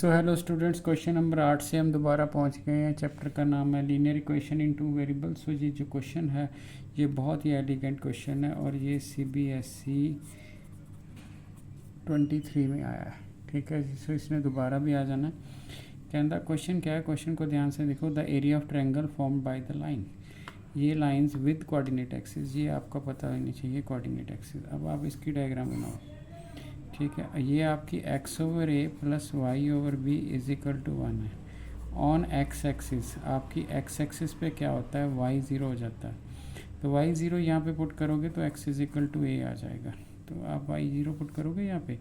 So hello students, question number 8 से हम दोबारा पहुंच गए हैं। चैप्टर का नाम है linear equation in two variable. So ये जो क्वेश्चन है ये बहुत ही एलिगेंट क्वेश्चन है और ये CBSE 23 में आया है। ठीक है जी। सो इसने दोबारा भी आ जाना है। कहता क्वेश्चन क्या है, क्वेश्चन को ध्यान से देखो। The area of triangle formed by the line, ये लाइंस विद कोऑर्डिनेट एक्सिस, ये आपको पता होनी चाहिए कोऑर्डिनेट एक्सिस। अब आप इसकी डायग्राम बनाओ। ठीक है, ये आपकी x/a plus y/b is equal to 1 है। ऑन x एक्सिस, आपकी x एक्सिस पे क्या होता है, y0 हो जाता है। तो y0 यहाँ पे पुट करोगे तो x is equal to a आ जाएगा। तो आप y0 पुट करोगे, यहाँ पे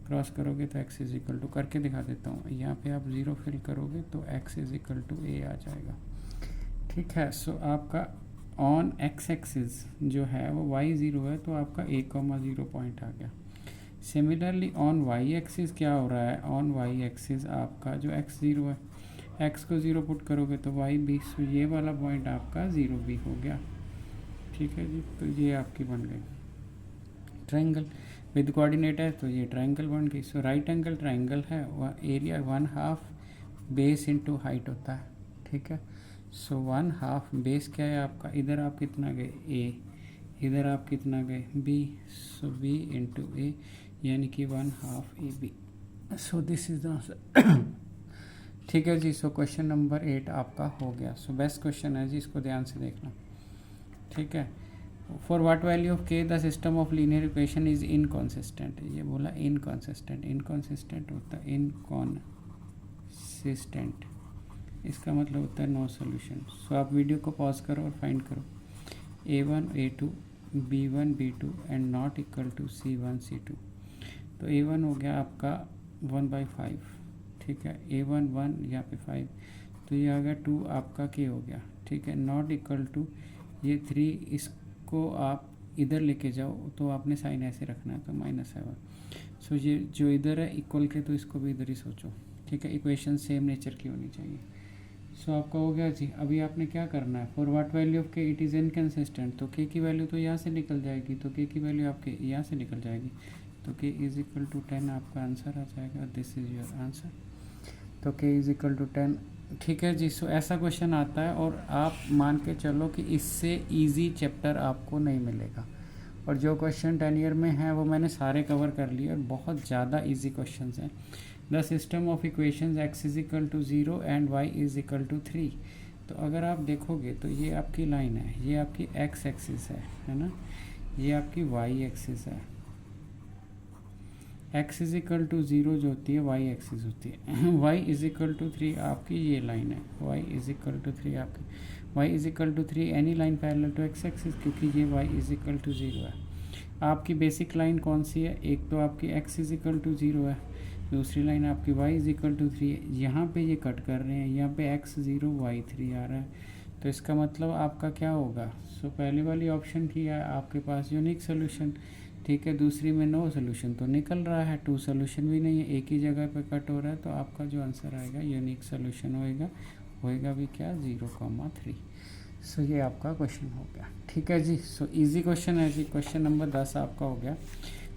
क्रॉस करोगे तो x इज इक्वल टू, करके दिखा देता हूँ। यहाँ पे आप 0 फिल करोगे तो x is equal to a आ जाएगा। ठीक है। सो आपका ऑन x एक्सिस जो है वो y0 है, तो आपका a,0 पॉइंट आ गया। सिमिलरली ऑन वाई एक्सिस क्या हो रहा है, ऑन वाई एक्सिस आपका जो x0 है, x को 0 पुट करोगे तो y भी, सो ये वाला पॉइंट आपका 0 भी हो गया। ठीक है जी। तो ये आपकी बन गई ट्रायंगल विद कोऑर्डिनेट है, तो ये ट्रायंगल बन गई। सो राइट एंगल ट्रायंगल है, वह एरिया 1/2 बेस इंटू हाइट होता है। ठीक है। सो 1/2 बेस क्या है आपका, इधर आप कितना गए a, इधर आप कितना गए b, so b into a यानी कि 1/2 AB। So this is the answer. ठीक है जी। सो क्वेश्चन नंबर 8 आपका हो गया। सो बेस्ट क्वेश्चन है जी, इसको ध्यान से देखना। ठीक है। For what value of k the system of linear equation is inconsistent, ये बोला इनकॉन्सिस्टेंट। इनकॉन्सिस्टेंट होता है इनकॉन्सिस्टेंट, इसका मतलब होता है नो सोल्यूशन। सो आप वीडियो को पॉज करो और फाइंड करो a1 a2 b1 b2 and not equal to c1 c2। तो a1 हो गया आपका 1/5। ठीक है। a1 1, यहाँ पे 5, तो ये आ गया 2 आपका k हो गया। ठीक है। नॉट इक्वल टू ये 3, इसको आप इधर लेके जाओ तो आपने साइन ऐसे रखना है, तो -7। सो ये जो इधर है इक्वल के, तो इसको भी इधर ही सोचो। ठीक है। इक्वेशन सेम नेचर की होनी चाहिए। सो आपका हो गया जी। अभी आपने क्या करना है, for what value of k it is inconsistent, तो k की वैल्यू तो यहाँ से निकल जाएगी, तो k की वैल्यू आपके यहाँ से निकल जाएगी, तो k इज इक्वल टू 10 आपका आंसर आ जाएगा। This is your answer. तो k इज इक्वल टू 10। ठीक है जी। सो ऐसा क्वेश्चन आता है और आप मान के चलो कि इससे इजी चैप्टर आपको नहीं मिलेगा। और जो क्वेश्चन 10 ईयर में है वो मैंने सारे कवर कर लिए और बहुत ज़्यादा इजी क्वेश्चंस हैं। The system of equations x is equal to 0 and y is equal to 3। तो अगर आप देखोगे तो ये आपकी लाइन है, ये आपकी x एक्सिस है ना, ये आपकी y एक्सिस है। x इज इक्वल टू 0 जो होती है y एक्सिस होती है। y इज इक्वल टू 3 आपकी ये लाइन है, y इज इक्वल टू 3 आपकी, y is equal to 3 any line parallel to x axis, क्योंकि ये y इज इक्वल टू 0 है। आपकी बेसिक लाइन कौन सी है, एक तो आपकी x इज इक्वल टू 0 है, दूसरी लाइन आपकी y इज इक्वल टू 3 है। यहाँ पे ये कट कर रहे हैं, यहाँ पे x 0 y 3 आ रहा है, तो इसका मतलब आपका क्या होगा। सो पहले वाली ऑप्शन की है आपके पास यूनिक सोल्यूशन। ठीक है। दूसरी में नो सोल्यूशन, तो निकल रहा है 2 सोल्यूशन भी नहीं है, एक ही जगह पे कट हो रहा है, तो आपका जो आंसर आएगा यूनिक सोल्यूशन होएगा भी क्या, 0,3। सो ये आपका क्वेश्चन हो गया। ठीक है जी। सो इजी क्वेश्चन है जी। क्वेश्चन नंबर 10 आपका हो गया।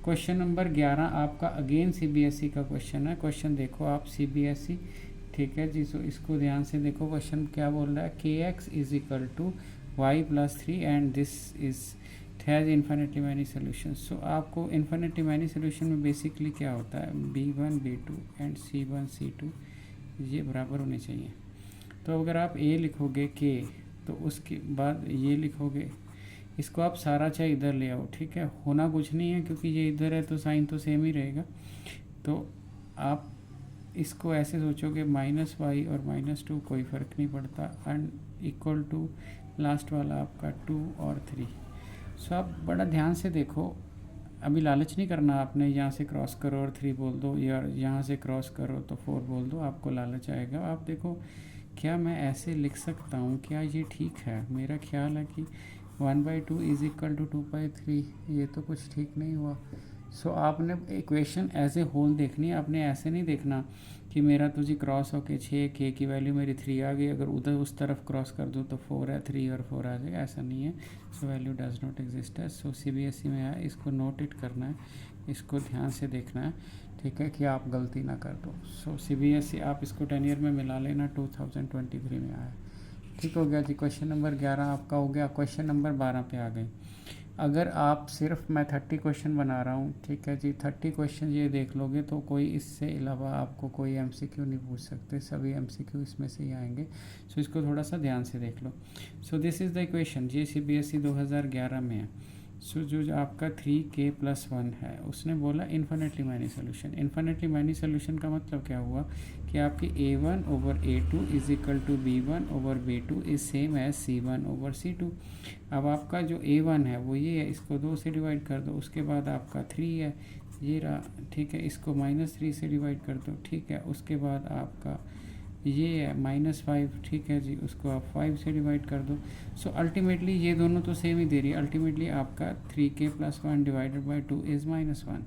क्वेश्चन नंबर 11 आपका अगेन CBSE का क्वेश्चन है। क्वेश्चन देखो आप CBSE। ठीक है जी। सो इसको ध्यान से देखो, क्वेश्चन क्या बोल रहा है, kx is equal to y plus 3 and this is has infinitely many solution. So आपको इन्फिनिटली मैनी सोल्यूशन में बेसिकली क्या होता है, b1 b2 and c1 c2 ये बराबर होने चाहिए। तो अगर आप a लिखोगे k, तो उसके बाद ये लिखोगे, इसको आप सारा चाहे इधर ले आओ। ठीक है। होना कुछ नहीं है, क्योंकि ये इधर है तो साइन तो सेम ही रहेगा। तो आप इसको ऐसे सोचोगे -y और -2 कोई फ़र्क नहीं पड़ता, एंड इक्वल टू लास्ट वाला आपका 2 और 3। सो आप बड़ा ध्यान से देखो, अभी लालच नहीं करना आपने, यहाँ से क्रॉस करो और 3 बोल दो, या यहाँ से क्रॉस करो तो 4 बोल दो, आपको लालच आएगा। आप देखो क्या मैं ऐसे लिख सकता हूँ, क्या ये ठीक है। मेरा ख्याल है कि 1/2 इज इक्वल टू 2/3, ये तो कुछ ठीक नहीं हुआ। सो आपने इक्वेशन एज ए होल देखनी है, आपने ऐसे नहीं देखना कि मेरा तो जी क्रॉस होके 6, k की वैल्यू मेरी 3 आ गई, अगर उधर उस तरफ क्रॉस कर दूँ तो 4 है, 3 और 4 आ जाएगा, ऐसा नहीं है। So value does not exist है। सो CBSE में है, इसको नोट इट करना है, इसको ध्यान से देखना है। ठीक है, कि आप गलती ना कर दो। सो CBSE आप इसको 10 ईयर में मिला लेना, 2023 में आया। ठीक हो गया जी। क्वेश्चन नंबर 11 आपका हो गया। क्वेश्चन नंबर 12 पे आ गए। अगर आप सिर्फ मैं 30 क्वेश्चन बना रहा हूँ, ठीक है जी, 30 क्वेश्चन ये देख लोगे तो कोई इससे अलावा आपको कोई MCQ नहीं पूछ सकते, सभी MCQ इसमें से ही आएंगे। सो इसको थोड़ा सा ध्यान से देख लो। So this is the equation, ये CBSE 2011 में है। सो जो आपका 3k+1 है, उसने बोला infinitely many solution. Infinitely many solution का मतलब क्या हुआ कि आपकी A1/A2 is equal to B1/B2 is same as C1/C2। अब आपका जो A1 है वो ये है, इसको 2 से डिवाइड कर दो, उसके बाद आपका 3 है, ये रहा, ठीक है, इसको -3 से डिवाइड कर दो, ठीक है, उसके बाद आपका ये है -5, ठीक है जी, उसको आप 5 से डिवाइड कर दो। सो अल्टीमेटली ये दोनों तो सेम ही दे रही है, अल्टीमेटली आपका 3k+1 डिवाइडेड बाई 2 इज़ -1।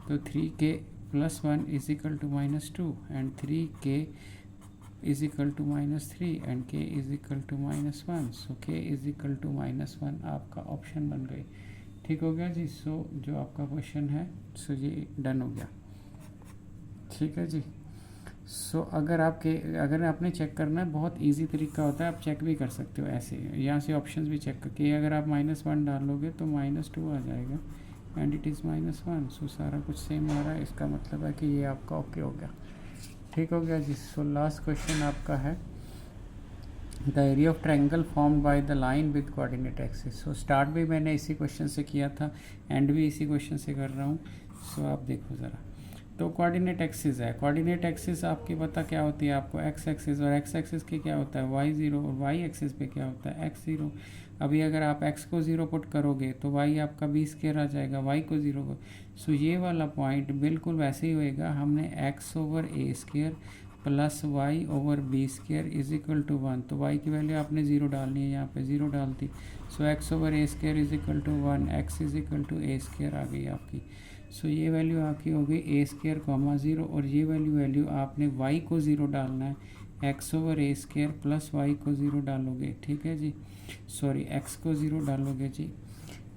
तो 3k+1 is equal to -2 and 3k is equal to -3 and k is equal to -1। So k is equal to -1 आपका ऑप्शन बन गई। ठीक हो गया जी। सो जो आपका क्वेश्चन है सो ये डन हो गया। ठीक है जी। सो अगर आपने चेक करना है, बहुत इजी तरीका होता है, आप चेक भी कर सकते हो ऐसे, यहाँ से ऑप्शंस भी चेक करके अगर आप -1 डालोगे तो -2 आ जाएगा एंड इट इज़ -1। सो सारा कुछ सेम आ रहा है, इसका मतलब है कि ये आपका ओके हो गया। ठीक हो गया जी। सो लास्ट क्वेश्चन आपका है the area of triangle formed by the line with coordinate axis. So start भी मैंने इसी क्वेश्चन से किया था, एंड भी इसी क्वेश्चन से कर रहा हूँ। सो आप देखो ज़रा, तो कोऑर्डिनेट एक्सिस है। कोऑर्डिनेट एक्सिस आपकी पता क्या होती है आपको, एक्स एक्सिस, और एक्स एक्सिस की क्या होता है y0, और वाई एक्सिस पे क्या होता है x0। अभी अगर आप x को 0 पुट करोगे तो y आपका b² आ जाएगा, y को 0 को। सो ये वाला पॉइंट बिल्कुल वैसे ही होएगा, हमने x/a² plus y/b² is equal to 1। तो y की वैल्यू आपने 0 डालनी है, यहाँ पे 0 डालती। So x/a² is equal to 1, x is equal to a² आ गई आपकी। सो ये वैल्यू आपकी हो गई a², 0, और ये वैल्यू आपने y को 0 डालना है, x/a² प्लस y को 0 डालोगे, ठीक है जी, सॉरी x को 0 डालोगे जी,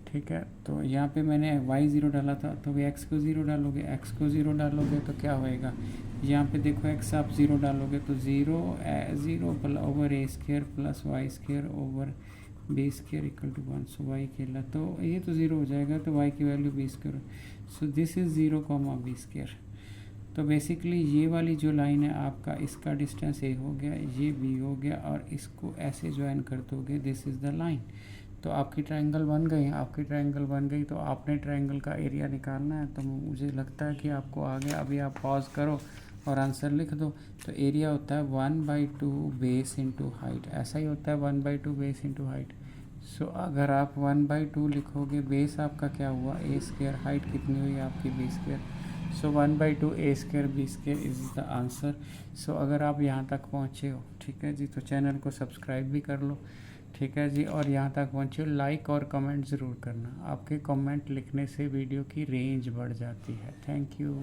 ठीक है। तो यहाँ पे मैंने y 0 डाला था, तो भी x को 0 डालोगे, x को 0 डालोगे तो क्या होएगा, यहाँ पे देखो x आप 0 डालोगे तो 0 0/a² plus y² b² equal to 1। So y खेला तो ये तो 0 हो जाएगा, तो y की value b²। So this is 0, b²। तो बेसिकली ये वाली जो लाइन है आपका, इसका डिस्टेंस a हो गया, ये b हो गया, और इसको ऐसे ज्वाइन कर दोगे, दिस इज़ द लाइन। तो आपकी ट्रायंगल बन गई। तो आपने ट्रायंगल का एरिया निकालना है, तो मुझे लगता है कि आपको आ गया। अभी आप पॉज करो और आंसर लिख दो। तो एरिया होता है 1/2 बेस इंटू हाइट, ऐसा ही होता है 1/2 बेस इंटू हाइट। सो अगर आप 1/2 लिखोगे, बेस आपका क्या हुआ a², हाइट कितनी हुई आपकी b²। So 1/2 a² b² is the answer. So अगर आप यहाँ तक पहुँचे हो, ठीक है जी, तो चैनल को सब्सक्राइब भी कर लो, ठीक है जी, और यहाँ तक पहुँचे हो लाइक और कमेंट ज़रूर करना। आपके कमेंट लिखने से वीडियो की रेंज बढ़ जाती है। Thank you.